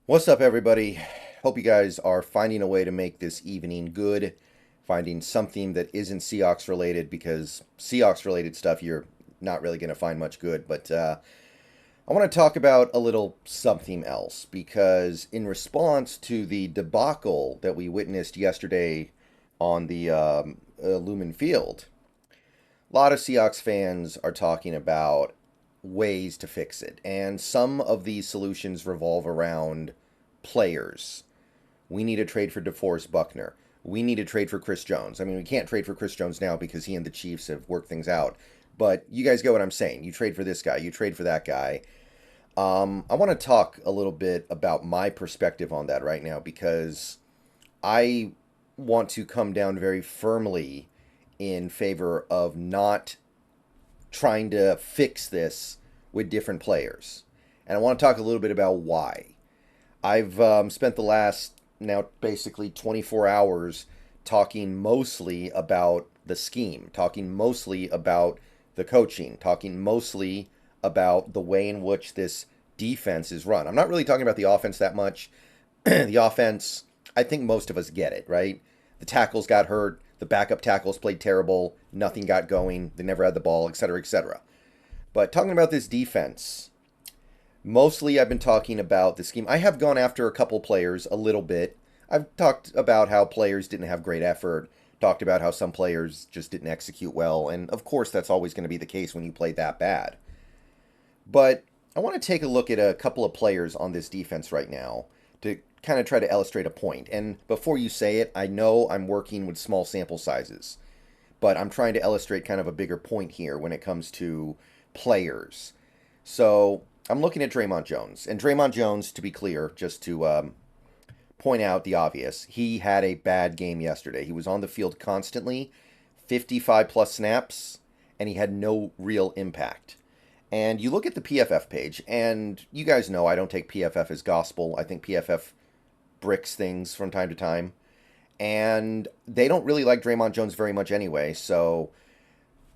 What's up, everybody? Hope you guys are finding a way to make this evening good, finding something that isn't Seahawks related, because Seahawks related stuff you're not really going to find much good. But I want to talk about a little something else, because in response to the debacle that we witnessed yesterday on the Lumen Field, a lot of Seahawks fans are talking about ways to fix it. And some of these solutions revolve around players. We need to trade for DeForest Buckner. We need to trade for Chris Jones. I mean, we can't trade for Chris Jones now because he and the Chiefs have worked things out. But you guys get what I'm saying. You trade for this guy. You trade for that guy. I want to talk a little bit about my perspective on that right now, because I want to come down very firmly in favor of not trying to fix this with different players. And I want to talk a little bit about why. I've spent the last now basically 24 hours talking mostly about the scheme, talking mostly about the coaching, talking mostly about the way in which this defense is run. I'm not really talking about the offense that much. The offense, I think most of us get it, right? The tackles got hurt. The backup tackles played terrible. Nothing got going. They never had the ball, etc., etc. But talking about this defense, mostly I've been talking about the scheme. I have gone after a couple players a little bit. I've talked about how players didn't have great effort, talked about how some players just didn't execute well, and of course that's always going to be the case when you play that bad. But I want to take a look at a couple of players on this defense right now to kind of try to illustrate a point. And before you say it, I know I'm working with small sample sizes, but I'm trying to illustrate kind of a bigger point here when it comes to players. So I'm looking at Draymond Jones. And Draymond Jones, to be clear, just to point out the obvious, he had a bad game yesterday. He was on the field constantly, 55 plus snaps, and he had no real impact. And you look at the PFF page, and you guys know I don't take PFF as gospel. I think PFF bricks things from time to time. And they don't really like Draymond Jones very much anyway, so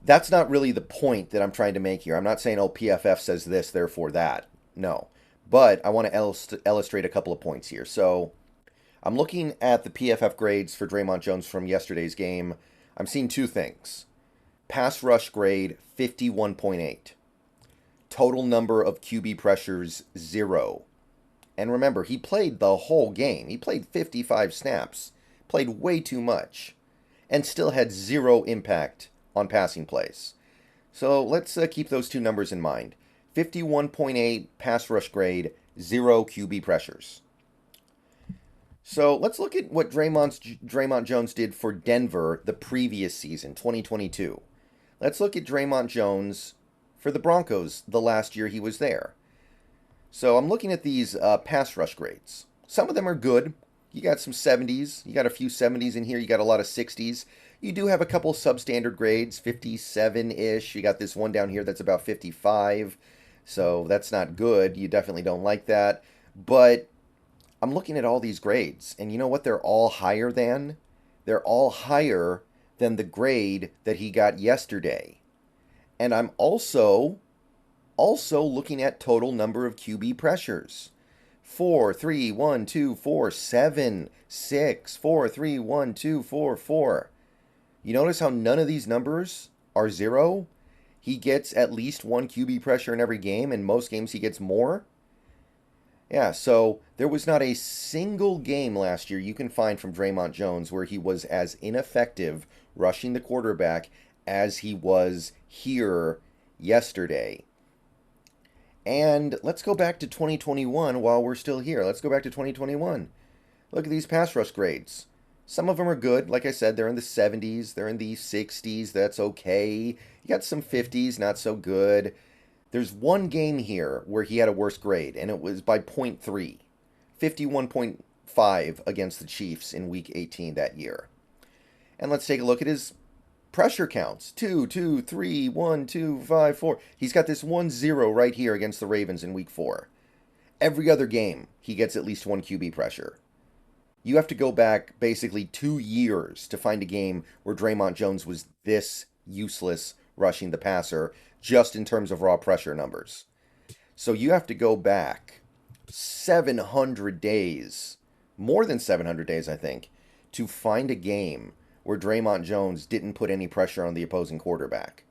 that's not really the point that I'm trying to make here. I'm not saying, oh, PFF says this, therefore that. No. But I want to illustrate a couple of points here. So I'm looking at the PFF grades for Draymond Jones from yesterday's game. I'm seeing two things. Pass rush grade, 51.8. Total number of QB pressures, 0. And remember, he played the whole game. He played 55 snaps. Played way too much. And still had 0 impact on passing plays. So let's keep those two numbers in mind. 51.8 pass rush grade, 0 QB pressures. So let's look at what Draymond Jones did for Denver the previous season, 2022. Let's look at Draymond Jones for the Broncos the last year he was there. So I'm looking at these pass rush grades. Some of them are good. You got some 70s. You got a few 70s in here. You got a lot of 60s. You do have a couple substandard grades, 57-ish. You got this one down here that's about 55. So that's not good. You definitely don't like that. But I'm looking at all these grades, and you know what they're all higher than? They're all higher than the grade that he got yesterday. And I'm also looking at total number of QB pressures. 4, 3, 1, 2, 4, 7, 6, 4, 3, 1, 2, 4, 4. You notice how none of these numbers are 0? He gets at least 1 QB pressure in every game, and most games he gets more. Yeah, so there was not a single game last year you can find from Draymond Jones where he was as ineffective rushing the quarterback as he was here yesterday. And let's go back to 2021 while we're still here. Let's go back to 2021. Look at these pass rush grades. Some of them are good. Like I said, they're in the 70s. They're in the 60s. That's okay. You got some 50s, not so good. There's one game here where he had a worse grade, and it was by 0.3. 51.5 against the Chiefs in Week 18 that year. And let's take a look at his pressure counts. 2, 2, 3, 1, 2, 5, 4. He's got this 1-0 right here against the Ravens in Week 4. Every other game, he gets at least 1 QB pressure. You have to go back basically 2 years to find a game where Draymond Jones was this useless rushing the passer, just in terms of raw pressure numbers. So you have to go back 700 days, more than 700 days, I think, to find a game where Draymond Jones didn't put any pressure on the opposing quarterback.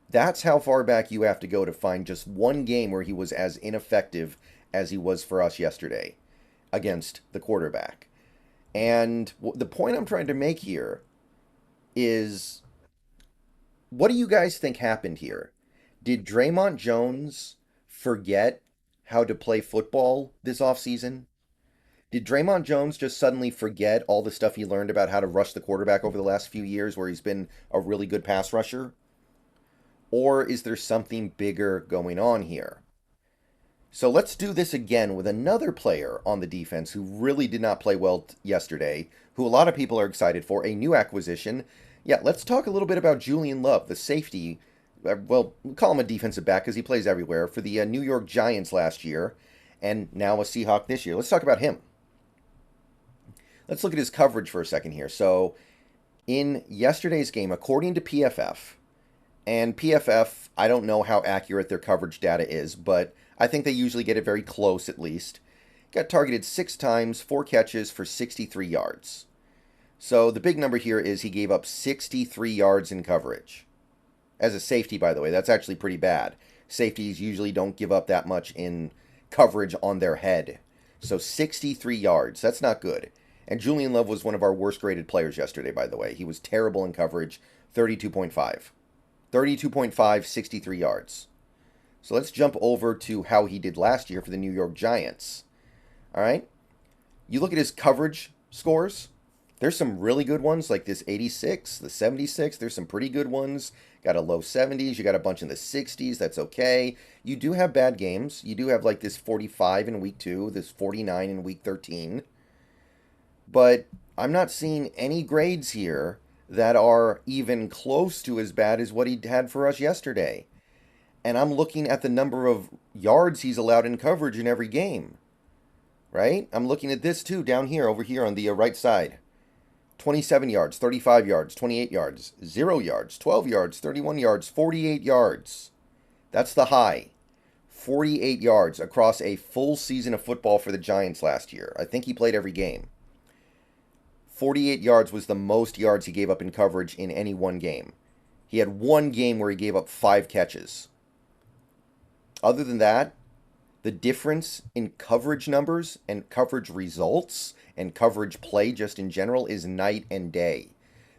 That's how far back you have to go to find just one game where he was as ineffective as he was for us yesterday against the quarterback. And the point I'm trying to make here is, what do you guys think happened here? Did Draymond Jones forget how to play football this offseason? Did Draymond Jones just suddenly forget all the stuff he learned about how to rush the quarterback over the last few years where he's been a really good pass rusher? Or is there something bigger going on here? So let's do this again with another player on the defense who really did not play well yesterday, who a lot of people are excited for, a new acquisition. Yeah, let's talk a little bit about Julian Love, the safety. Well, we call him a defensive back because he plays everywhere for the New York Giants last year and now a Seahawk this year. Let's talk about him. Let's look at his coverage for a second here. So in yesterday's game, according to PFF, and PFF, I don't know how accurate their coverage data is, but I think they usually get it very close at least. Got targeted 6 times, 4 catches for 63 yards. So the big number here is he gave up 63 yards in coverage. As a safety, by the way, that's actually pretty bad. Safeties usually don't give up that much in coverage on their head. So 63 yards, that's not good. And Julian Love was one of our worst graded players yesterday, by the way. He was terrible in coverage, 32.5. 32.5, 63 yards. So let's jump over to how he did last year for the New York Giants. All right. You look at his coverage scores. There's some really good ones like this 86, the 76. There's some pretty good ones. Got a low 70s. You got a bunch in the 60s. That's okay. You do have bad games. You do have like this 45 in week 2, this 49 in week 13. But I'm not seeing any grades here that are even close to as bad as what he had for us yesterday. And I'm looking at the number of yards he's allowed in coverage in every game. Right? I'm looking at this too, down here, over here on the right side. 27 yards, 35 yards, 28 yards, 0 yards, 12 yards, 31 yards, 48 yards. That's the high. 48 yards across a full season of football for the Giants last year. I think he played every game. 48 yards was the most yards he gave up in coverage in any one game. He had one game where he gave up 5 catches. Other than that, the difference in coverage numbers and coverage results and coverage play just in general is night and day.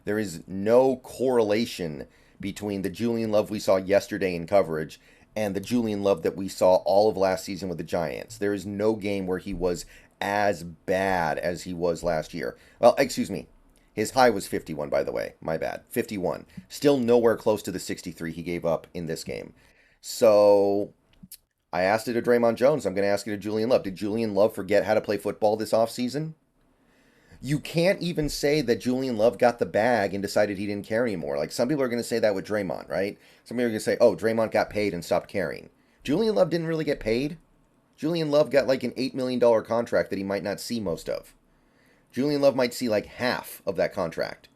There is no correlation between the Julian Love we saw yesterday in coverage and the Julian Love that we saw all of last season with the Giants. There is no game where he was as bad as he was last year. Well, excuse me. His high was 51, by the way. My bad. 51. Still nowhere close to the 63 he gave up in this game. So I asked it to Draymond Jones. I'm going to ask it to Julian Love. Did Julian Love forget how to play football this offseason? You can't even say that Julian Love got the bag and decided he didn't care anymore. Like, some people are going to say that with Draymond, right? Some people are going to say, oh, Draymond got paid and stopped caring. Julian Love didn't really get paid. Julian Love got like an $8 million contract that he might not see most of. Julian Love might see like half of that contract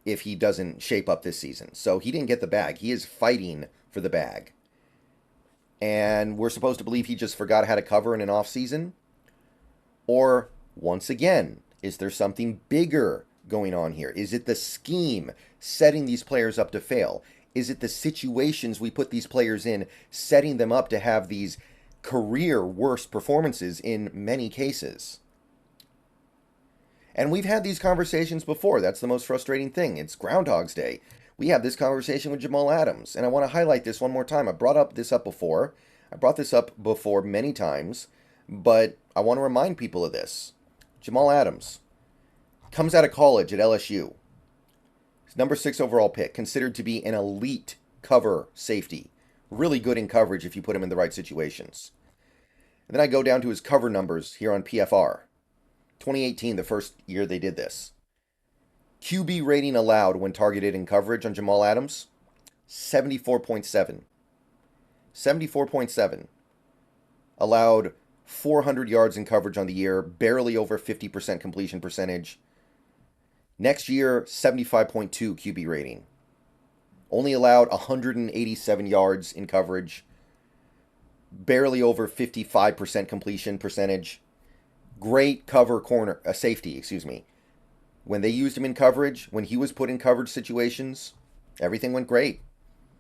if he doesn't shape up this season. So he didn't get the bag. He is fighting for the bag. And we're supposed to believe he just forgot how to cover in an offseason? Or, once again, is there something bigger going on here? Is it the scheme setting these players up to fail? Is it the situations we put these players in setting them up to have these career worst performances in many cases? And we've had these conversations before. That's the most frustrating thing. It's Groundhog's Day. We had this conversation with Jamal Adams, and I want to highlight this one more time. I brought this up before many times, but I want to remind people of this. Jamal Adams comes out of college at LSU. He's number 6 overall pick, considered to be an elite cover safety. Really good in coverage if you put him in the right situations. And then I go down to his cover numbers here on PFR. 2018, the first year they did this. QB rating allowed when targeted in coverage on Jamal Adams, 74.7. 74.7. Allowed 400 yards in coverage on the year, barely over 50% completion percentage. Next year, 75.2 QB rating. Only allowed 187 yards in coverage. barely over 55% completion percentage. Great cover corner, safety, excuse me. When they used him in coverage, when he was put in coverage situations, everything went great.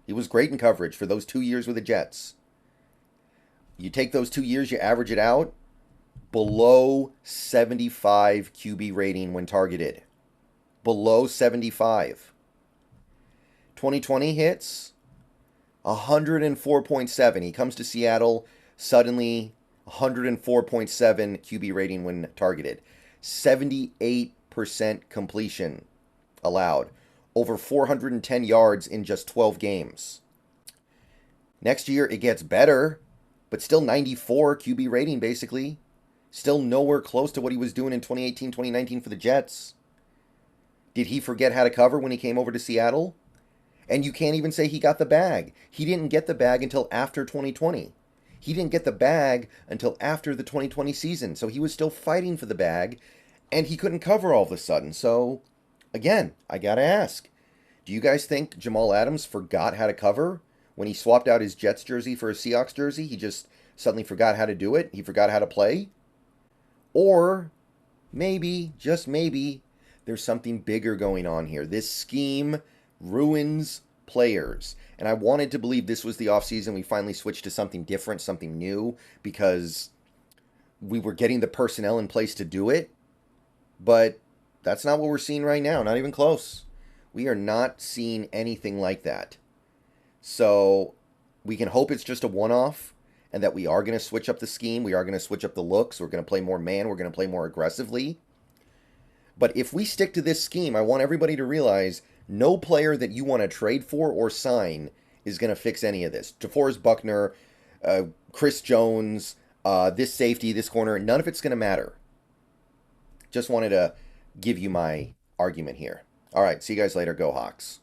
He was great in coverage for those 2 years with the Jets. You take those 2 years, you average it out, below 75 QB rating when targeted. Below 75. 2020 hits, 104.7. He comes to Seattle, suddenly 104.7 QB rating when targeted. 78% completion allowed. Over 410 yards in just 12 games. Next year, it gets better, but still 94 QB rating, basically. Still nowhere close to what he was doing in 2018, 2019 for the Jets. Did he forget how to cover when he came over to Seattle? And you can't even say he got the bag. He didn't get the bag until after 2020. He didn't get the bag until after the 2020 season. So he was still fighting for the bag, and he couldn't cover all of a sudden. So, again, I gotta ask, do you guys think Jamal Adams forgot how to cover when he swapped out his Jets jersey for a Seahawks jersey? He just suddenly forgot how to do it? He forgot how to play? Or maybe, just maybe, there's something bigger going on here. This scheme ruins players. And I wanted to believe this was the offseason. We finally switched to something different, something new, because we were getting the personnel in place to do it. But that's not what we're seeing right now. Not even close. We are not seeing anything like that. So we can hope it's just a one-off and that we are going to switch up the scheme. We are going to switch up the looks. We're going to play more man. We're going to play more aggressively. But if we stick to this scheme, I want everybody to realize no player that you want to trade for or sign is going to fix any of this. DeForest Buckner, Chris Jones, this safety, this corner, none of it's going to matter. Just wanted to give you my argument here. All right, see you guys later. Go Hawks.